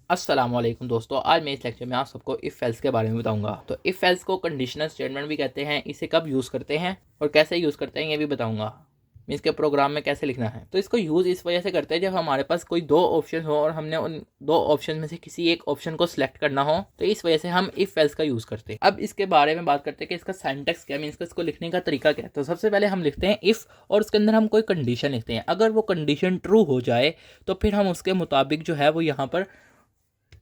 अस्सलामुअलैकुम दोस्तों, आज मैं इस लेक्चर में आप सबको इफ़ एल्स के बारे में बताऊंगा। तो इफ़ एल्स को कंडीशनल स्टेटमेंट भी कहते हैं। इसे कब यूज़ करते हैं और कैसे यूज़ करते हैं ये भी बताऊंगा। मीन्स के प्रोग्राम में कैसे लिखना है। तो इसको यूज़ इस वजह से करते हैं जब हमारे पास कोई दो ऑप्शन हो और हमने उन दो ऑप्शन में से किसी एक ऑप्शन को सिलेक्ट करना हो, तो इस वजह से हम इफ़ एल्स का यूज़ करते हैं। अब इसके बारे में बात करते हैं कि इसका सिंटैक्स क्या, मीन्स इसको लिखने का तरीका क्या है। तो सबसे पहले हम लिखते हैं इफ़ और उसके अंदर हम कोई कंडीशन लिखते हैं। अगर वो कंडीशन ट्रू हो जाए तो फिर हम उसके मुताबिक जो है वो यहाँ पर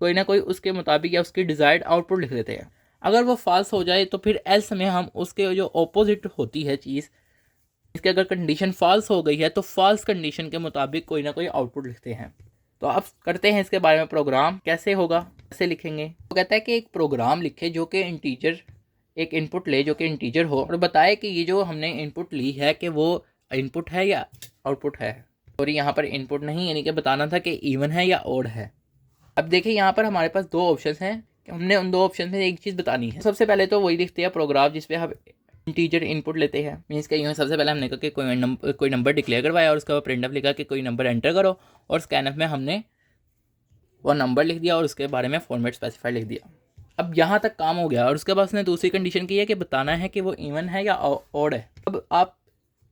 कोई ना कोई उसके मुताबिक या उसकी डिज़ायर्ड आउटपुट लिख देते हैं। अगर वो फॉल्स हो जाए तो फिर एल्स में हम उसके जो ऑपोजिट होती है चीज़, इसके अगर कंडीशन फॉल्स हो गई है तो फॉल्स कंडीशन के मुताबिक कोई ना कोई आउटपुट लिखते हैं। तो अब करते हैं इसके बारे में। प्रोग्राम कैसे होगा, कैसे लिखेंगे। तो कहता है कि एक प्रोग्राम लिखे जो कि इंटीजर, एक इनपुट ले जो कि इंटीजर हो और बताए कि ये जो हमने इनपुट ली है कि वो इनपुट है या आउटपुट है। और यहाँ पर इनपुट नहीं, यानी कि बताना था कि इवन है या ओड है। अब देखिए यहाँ पर हमारे पास दो ऑप्शंस हैं कि हमने उन दो ऑप्शन में एक चीज़ बतानी है। सबसे पहले तो वही लिखते हैं प्रोग्राम जिसपे हम इंटीजर इनपुट लेते हैं। मीन्स का यूँ सबसे पहले हमने कहा कि कोई नंबर डिक्लेयर करवाया और उसके बाद प्रिंटफ लिखा कि कोई नंबर एंटर करो और स्कैनफ में हमने वो नंबर लिख दिया और उसके बारे में फॉर्मेट स्पेसिफाई लिख दिया। अब यहाँ तक काम हो गया और उसके बाद उसने दूसरी कंडीशन की है कि बताना है कि वो इवन है या ऑड है। अब आप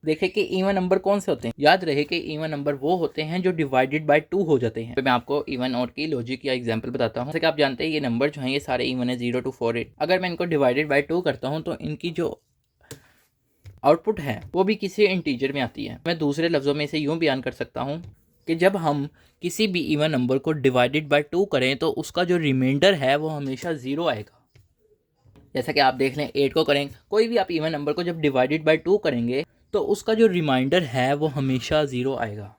देखें कि इवन नंबर कौन से होते हैं। याद रहे कि इवन नंबर वो होते हैं जो डिवाइडेड बाय 2 हो जाते हैं। तो मैं आपको इवन और की लॉजिक या एग्जांपल बताता हूँ। जैसे कि आप जानते हैं ये नंबर जो हैं ये सारे इवन है, 0 to 4 8। अगर मैं इनको डिवाइडेड बाय 2 करता हूँ तो इनकी जो आउटपुट है वो भी किसी इंटीजर में आती है। मैं दूसरे लफ्ज़ों में इसे यूँ बयान कर सकता हूँ कि जब हम किसी भी इवन नंबर को डिवाइडेड बाय 2 करें तो उसका जो रिमाइंडर है वो हमेशा 0 आएगा। जैसा कि आप देख लें 8 को करें, कोई भी आप इवन नंबर को जब डिवाइडेड बाय 2 करेंगे तो उसका जो रिमाइंडर है वो हमेशा 0 आएगा।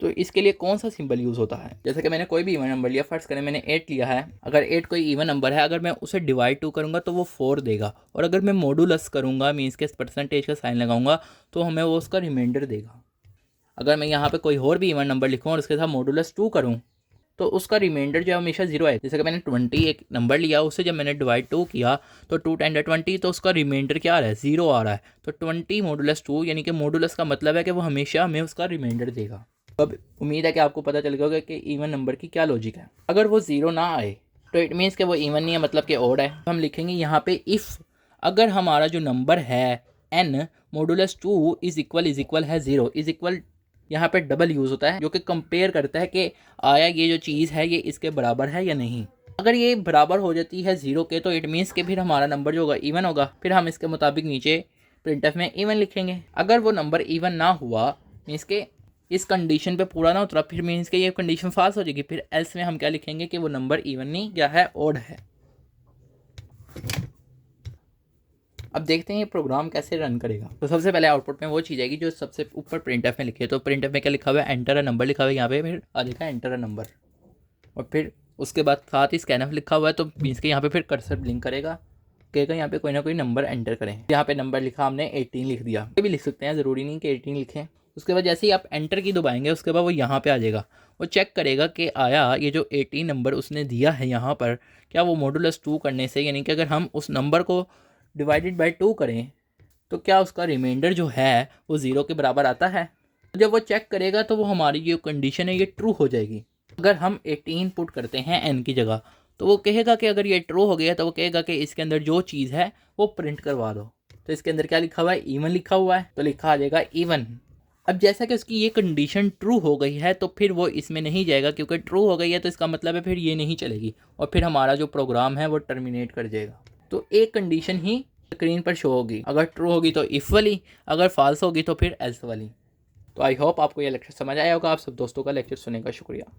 तो इसके लिए कौन सा सिंबल यूज़ होता है। जैसे कि मैंने कोई भी इवन नंबर लिया, फर्स्ट करें मैंने 8 लिया है। अगर 8 कोई इवन नंबर है, अगर मैं उसे डिवाइड 2 करूँगा तो वो 4 देगा। और अगर मैं मॉडुलस करूँगा, मीन्स के परसेंटेज का साइन लगाऊंगा, तो हमें वो उसका रिमाइंडर देगा। अगर मैं यहाँ पे कोई और भी इवन नंबर लिखूँ और उसके साथ मॉडुलस 2 करूँ तो उसका रिमाइंडर जो है हमेशा 0 है। जैसे कि मैंने 20 एक नंबर लिया, उससे जब मैंने डिवाइड 2 किया तो 2 10 20, तो उसका रिमाइंडर क्या आ रहा है, 0 आ रहा है। तो 20 मॉडुलस 2, यानी कि मॉडुलस का मतलब है कि वो हमेशा हमें उसका रिमाइंडर देगा। अब उम्मीद है कि आपको पता चल गया होगा कि इवन नंबर की क्या लॉजिक है। अगर वो 0 ना आए तो इट मीन्स कि वो इवन नहीं है, मतलब कि ओड है। हम लिखेंगे यहाँ पे इफ़ अगर हमारा जो नंबर है n मॉडुलस 2 इज इक्वल है 0, इज इक्वल यहाँ पे डबल यूज़ होता है जो कि कंपेयर करता है कि आया ये जो चीज़ है ये इसके बराबर है या नहीं। अगर ये बराबर हो जाती है 0 के तो इट मीन्स कि फिर हमारा नंबर जो होगा इवन होगा। फिर हम इसके मुताबिक नीचे प्रिंटफ में इवन लिखेंगे। अगर वो नंबर इवन ना हुआ, मीन्स के इस कंडीशन पे पूरा ना उतरा, फिर मीन्स के ये कंडीशन फॉल्स हो जाएगी। फिर एल्स में हम क्या लिखेंगे कि वो नंबर इवन नहीं क्या है, ओड है। अब देखते हैं ये प्रोग्राम कैसे रन करेगा। तो सबसे पहले आउटपुट में वो चीज़ आएगी जो सबसे ऊपर प्रिंटफ में लिखी है। तो प्रिंटफ में क्या लिखा हुआ है, एंटर अ नंबर लिखा हुआ है यहाँ पे, फिर आ जाएगा एंटर अ नंबर। और फिर उसके बाद साथ ही स्कैनफ लिखा हुआ है, तो मीन्स के यहाँ पे फिर कर्सर ब्लिंक करेगा, कहेगा यहाँ पे कोई ना कोई नंबर एंटर करें। यहाँ पे नंबर लिखा हमने 18 लिख दिया, ये भी लिख सकते हैं, ज़रूरी नहीं कि 18 लिखें। उसके बाद जैसे ही आप एंटर की दबाएंगे उसके बाद वो यहाँ पे आ जाएगा। वो चेक करेगा कि आया ये जो 18 नंबर उसने दिया है यहाँ पर, क्या वो मॉडुलस 2 करने से, यानी कि अगर हम उस नंबर को डिवाइडेड बाय 2 करें तो क्या उसका रिमाइंडर जो है वो 0 के बराबर आता है। जब वो चेक करेगा तो वो हमारी जो कंडीशन है ये ट्रू हो जाएगी। अगर हम 18 पुट करते हैं n की जगह तो वो कहेगा कि अगर ये ट्रू हो गया तो वो कहेगा कि इसके अंदर जो चीज़ है वो प्रिंट करवा दो। तो इसके अंदर क्या लिखा हुआ है, इवन लिखा हुआ है, तो लिखा आ जाएगा इवन। अब जैसा कि उसकी ये कंडीशन ट्रू हो गई है तो फिर वो इसमें नहीं जाएगा, क्योंकि ट्रू हो गई है तो इसका मतलब है फिर ये नहीं चलेगी और फिर हमारा जो प्रोग्राम है वो टर्मिनेट कर जाएगा। तो एक कंडीशन ही स्क्रीन पर शो होगी, अगर ट्रू होगी तो इफ़ वाली, अगर फॉल्स होगी तो फिर एल्स वाली। तो आई होप आपको यह लेक्चर समझ आया होगा। आप सब दोस्तों का लेक्चर सुनने का शुक्रिया।